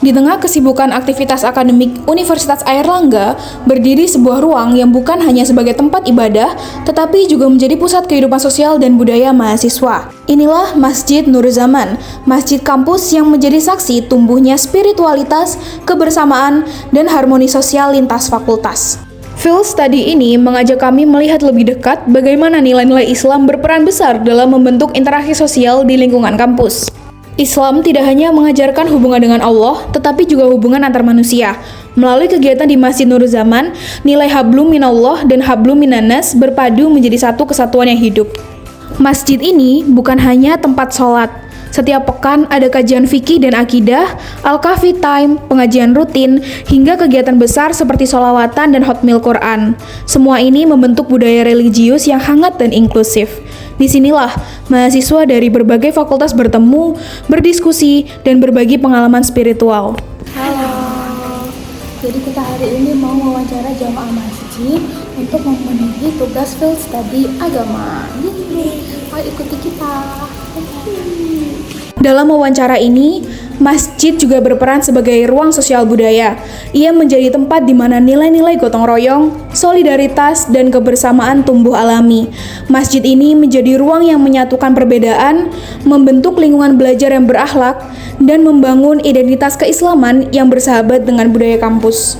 Di tengah kesibukan aktivitas akademik Universitas Airlangga, berdiri sebuah ruang yang bukan hanya sebagai tempat ibadah, tetapi juga menjadi pusat kehidupan sosial dan budaya mahasiswa. Inilah Masjid Nur Zaman, masjid kampus yang menjadi saksi tumbuhnya spiritualitas, kebersamaan, dan harmoni sosial lintas fakultas. Field Study ini mengajak kami melihat lebih dekat bagaimana nilai-nilai Islam berperan besar dalam membentuk interaksi sosial di lingkungan kampus. Islam tidak hanya mengajarkan hubungan dengan Allah, tetapi juga hubungan antar manusia. Melalui kegiatan di Masjid Nur Zaman, nilai hablum minallah dan hablum minannas berpadu menjadi satu kesatuan yang hidup. Masjid ini bukan hanya tempat sholat. Setiap pekan ada kajian fikih dan akidah, al-kafi time, pengajian rutin, hingga kegiatan besar seperti sholawatan dan hotmil Quran. Semua ini membentuk budaya religius yang hangat dan inklusif. Disinilah mahasiswa dari berbagai fakultas bertemu, berdiskusi, dan berbagi pengalaman spiritual. Halo, jadi kita hari ini mau wawancara jamaah masjid untuk memenuhi tugas field study agama. Ayo ikuti kita. Dalam wawancara ini, masjid juga berperan sebagai ruang sosial budaya. Ia menjadi tempat di mana nilai-nilai gotong royong, solidaritas, dan kebersamaan tumbuh alami. Masjid ini menjadi ruang yang menyatukan perbedaan, membentuk lingkungan belajar yang berakhlak, dan membangun identitas keislaman yang bersahabat dengan budaya kampus.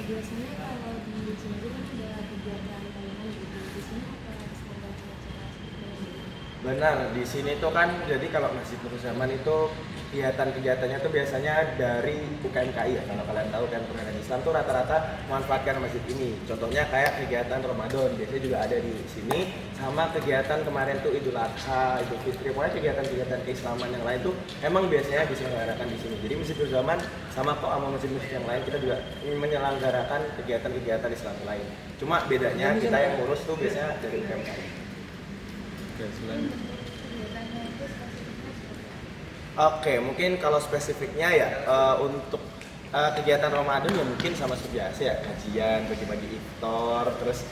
Biasanya kalau di sini kan ada kegiatan tahunan gitu. Di sini apa standar acara? Benar, di sini tuh kan jadi kalau Masjid Nur Zaman itu kegiatan-kegiatannya tuh biasanya dari UKMKI ya. Kalau kalian tahu kan Perhimpunan Islam tuh rata-rata memanfaatkan masjid ini. Contohnya kayak kegiatan Ramadan, biasanya juga ada di sini. Sama kegiatan kemarin tuh Idul Adha, Idul Fitri, pokoknya kegiatan-kegiatan keislaman yang lain tuh emang biasanya diselenggarakan di sini. Jadi Masjid Nur Zaman sama kok sama masjid-masjid yang lain kita juga menyelenggarakan kegiatan-kegiatan Islam lain. Cuma bedanya kita yang ngurus tuh biasanya dari UKMKI. Oke, mungkin kalau spesifiknya ya untuk kegiatan Ramadan ya mungkin sama seperti biasa ya, kajian, bagi-bagi iftar, terus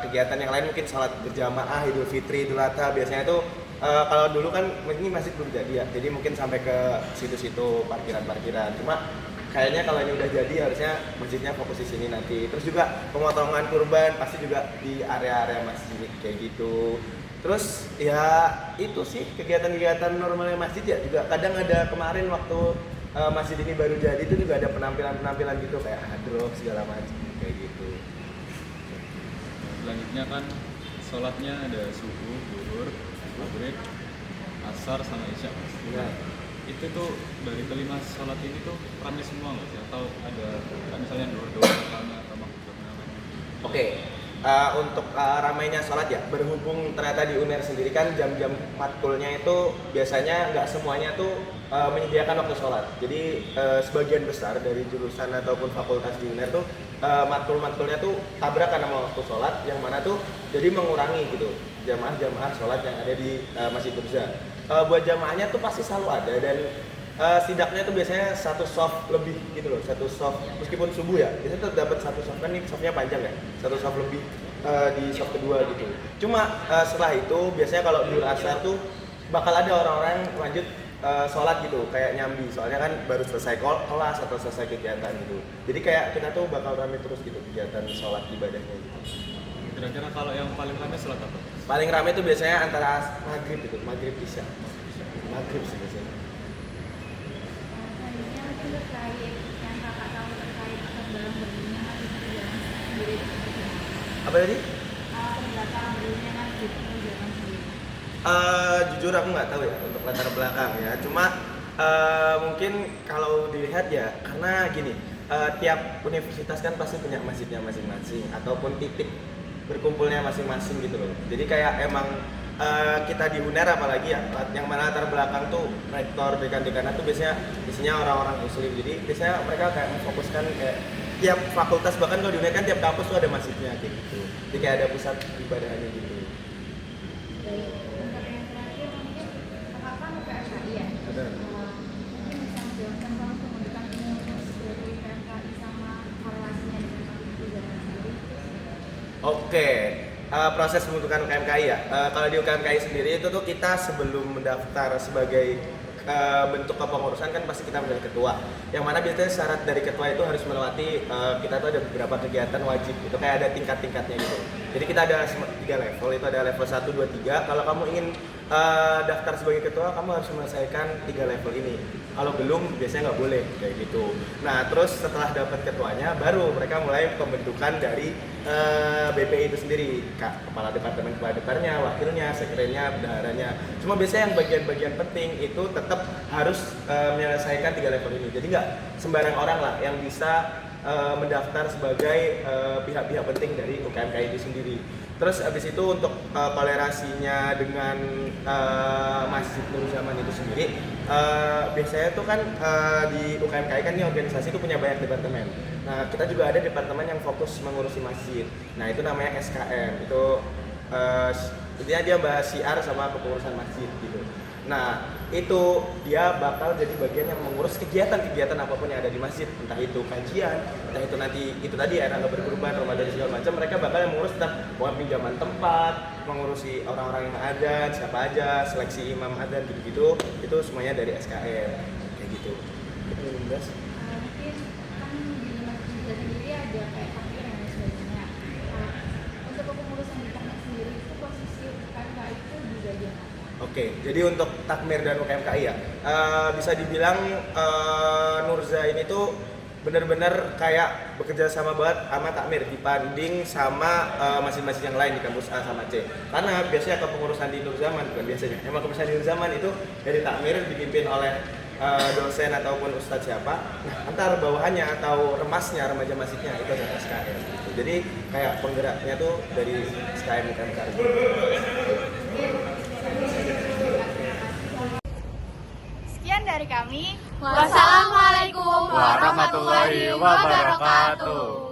kegiatan yang lain mungkin salat berjamaah, Idul Fitri, Idul Adha biasanya itu kalau dulu kan ini masih belum jadi ya, jadi mungkin sampai ke situ-situ parkiran-parkiran. Cuma kayaknya kalau ini udah jadi harusnya masjidnya fokus di sini nanti. Terus juga pemotongan kurban pasti juga di area-area masjid kayak gitu. Terus ya itu sih kegiatan-kegiatan normalnya masjid ya, juga kadang ada kemarin waktu masjid ini baru jadi itu juga ada penampilan-penampilan gitu kayak hadroh segala macam kayak gitu. Selanjutnya kan sholatnya ada subuh, zuhur, maghrib, asar sama isya. Ya. Itu tuh dari kelima sholat ini tuh ramai semua nggak sih? Atau ada misalnya dua pertama atau maghrib? Oke. Untuk ramainya sholat ya, berhubung ternyata di UNER sendiri kan jam-jam matkulnya itu biasanya nggak semuanya tuh menyediakan waktu sholat. Jadi sebagian besar dari jurusan ataupun fakultas di UNER tuh matkul-matkulnya tuh tabrakan sama waktu sholat, yang mana tuh jadi mengurangi gitu jamaah-jamaah sholat yang ada di Masjid Burza. Buat jamaahnya tuh pasti selalu ada, dan setidaknya tuh biasanya satu soft lebih gitu loh, satu soft meskipun subuh ya biasanya tuh dapat satu soft, kan ini softnya panjang ya, satu soft lebih di soft kedua gitu. Cuma setelah itu biasanya kalau di asar tuh bakal ada orang-orang lanjut sholat gitu kayak nyambi, soalnya kan baru selesai kelas atau selesai kegiatan gitu, jadi kayak kita tuh bakal rame terus gitu kegiatan sholat ibadahnya gitu. Kira-kira kalau yang paling ramai sholat apa? Paling rame tuh biasanya antara maghrib itu, maghrib isya, maghrib sih biasanya. Apa tadi? Jujur aku nggak tahu ya untuk latar belakang ya. Cuma mungkin kalau dilihat ya, karena gini, tiap universitas kan pasti punya masjidnya masing-masing ataupun titik berkumpulnya masing-masing gitu loh. Jadi kayak emang kita di UNER apalagi ya, yang mana latar belakang tuh rektor, dekan-dekannya tuh biasanya isinya orang-orang muslim. Jadi biasanya mereka kayak memfokuskan kayak tiap fakultas, bahkan kalau di UNER kan tiap kampus tuh ada masjidnya kayak gitu. Jadi kayak ada pusat ibadahnya gitu. Benar. Mungkin bisa menjelaskan Bang pembentukan pengurus dari PMKI sama korelasinya dengan aktivitas zaman sendiri. Oke, proses pembentukan UKMKI ya. Kalau di UKMKI sendiri itu tuh kita sebelum mendaftar sebagai bentuk kepengurusan kan pasti kita menjadi ketua. Yang mana biasanya syarat dari ketua itu harus melewati kita tuh ada beberapa kegiatan wajib. Itu kayak ada tingkat-tingkatnya gitu. Jadi kita ada 3 level, itu ada level 1, 2, 3. Kalau kamu ingin daftar sebagai ketua, kamu harus menyelesaikan 3 level ini. Kalau belum, biasanya nggak boleh kayak gitu. Nah, terus setelah dapat ketuanya, baru mereka mulai pembentukan dari BPI itu sendiri, kepala departemen, kepala departemennya, wakilnya, sekretarinya, bendaharanya. Cuma biasanya yang bagian-bagian penting itu tetap harus menyelesaikan 3 level ini. Jadi nggak sembarang orang lah yang bisa mendaftar sebagai pihak-pihak penting dari UKMKI itu sendiri. Terus abis itu untuk toleransinya dengan Masjid Nur Zaman itu sendiri, biasanya tuh kan di UKMKI kan ini organisasi itu punya banyak departemen. Nah, kita juga ada departemen yang fokus mengurusi masjid. Nah, itu namanya SKM. Itu intinya dia bahas syiar sama kepengurusan masjid gitu. Nah, itu dia bakal jadi bagian yang mengurus kegiatan-kegiatan apapun yang ada di masjid, entah itu kajian, entah itu nanti itu tadi air langga berkurban, Ramadan segala macam. Mereka bakal yang mengurus tentang pinjaman tempat, mengurusi orang-orang yang ada, siapa aja, seleksi imam adzan gitu-gitu. Itu semuanya dari SKM kayak gitu. Mungkin kan di masjid sendiri ada kayak takmir dan lain sebagainya. Untuk kepengurusan di takmir sendiri itu posisi PMKI itu di bagian apa? Oke, jadi untuk takmir dan UKMKI ya, bisa dibilang Nurza ini tuh benar-benar kayak bekerja sama banget sama takmir dibanding sama masjid-masjid yang lain di kampus A sama C. Karena biasanya kepengurusan di Nur Zaman, bukan biasanya, emang kepengurusan di Nur Zaman itu dari takmir dipimpin oleh dosen ataupun ustadz siapa. Nah, antar bawahannya atau remasnya, remaja masjidnya itu adalah SKM. Jadi kayak penggeraknya tuh dari SKM UKMKI. Sekian dari kami. Wassalamualaikum warahmatullahi wabarakatuh.